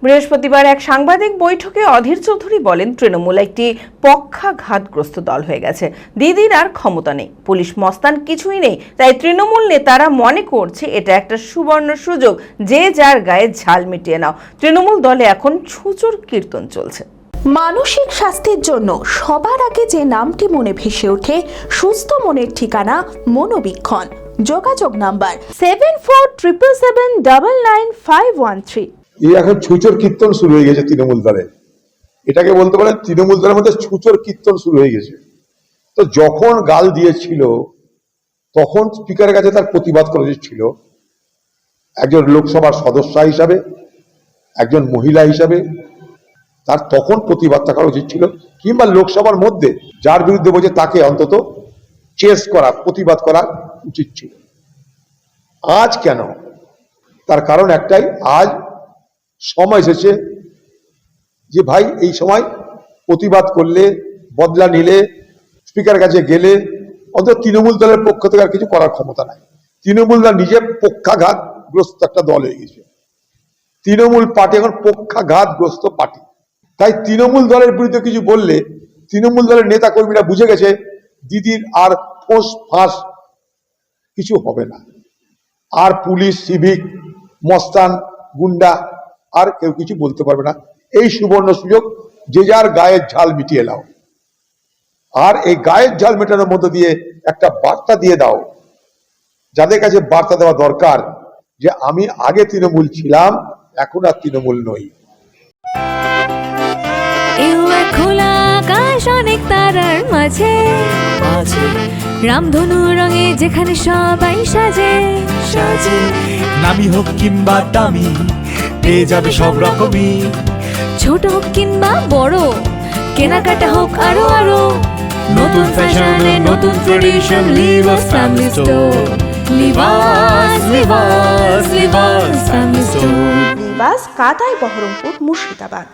বৃহস্পতিবার এক সাংবাদিক বৈঠকে অধীর চৌধুরী বলেন, তৃণমূল একটি পক্ষাঘাতগ্রস্ত দল হয়ে গেছে। দিদির আর ক্ষমতা নেই, পুলিশ মস্তান কিছুই নেই। তাই তৃণমূল নেতারা মনে করছে এটা একটা সুবর্ণ সুযোগ, যে যার গায়ে ঝাল মিটিয়ে নাও। তৃণমূল দলে এখন ছুচোর কীর্তন চলছে। মানসিক স্বাস্থ্যের জন্য সবার আগে যে নামটি মনে ভেসে ওঠে, সুস্থ মনের ঠিকানা মনোবীক্ষণ। যোগাযোগ নাম্বার 7477799513। এই এখন ছুচোর কীর্তন শুরু হয়ে গেছে তৃণমূল দলে। এটাকে বলতে পারেন তৃণমূল দলের মধ্যে ছুচোর কীর্তন শুরু হয়ে গেছে। তো যখন গাল দিয়েছিল তখন স্পিকারের কাছে তার প্রতিবাদ করা উচিত ছিল। একজন লোকসভার সদস্য হিসাবে, একজন মহিলা হিসাবে তার তখন প্রতিবাদটা করা উচিত ছিল, কিংবা লোকসভার মধ্যে যার বিরুদ্ধে বলছে তাকে অন্তত চেস করা, প্রতিবাদ করা উচিত ছিল। আজ কেন? তার কারণ একটাই, আজ সময় এসেছে যে ভাই এই সময় প্রতিবাদ করলে, বদলা নিলে, স্পিকারের কাছে গেলে অন্তত তৃণমূল দলের পক্ষ থেকে আর কিছু করার ক্ষমতা নাই। তৃণমূল দল নিজে পক্ষাঘাতগ্রস্ত একটা দল হয়ে গেছে। তৃণমূল পার্টি এখন পক্ষাঘাতগ্রস্ত পার্টি। তাই তৃণমূল দলের বিরুদ্ধে কিছু বললে তৃণমূল দলের নেতা কর্মীরা বুঝে গেছে দিদির আর ফোঁস ফাঁস কিছু হবে না। আর পুলিশ, সিভিক, মস্তান, গুন্ডা আর কেউ কিছু বলতে পারবে না। এই সুবর্ণ সুযোগ, যে যার গায়ের ঝাল মিটিয়ে নাও। আর এই গায়ের ঝাল মেটানোর মধ্য দিয়ে একটা বার্তা দিয়ে দাও, যাদের কাছে বার্তা দেওয়া দরকার যে আমি আগে তৃণমূল ছিলাম, এখন আর তৃণমূল নই। খোলা আকাশ অনেক তারার মাঝে, রামধনু রঙে যেখানে সবাই সাজে সাজে। নামি হোক কিংবা দামি, পেয়ে যাবে সব রকমই। ছোট হোক কিংবা বড়, কেনাকাটা হোক আরো আরো। নতুন ফ্যাশনে নতুন tradition, Libas family store. Libas Libas Libas family store. Libas, কাতাই, বহরমপুর, মুর্শিদাবাদ।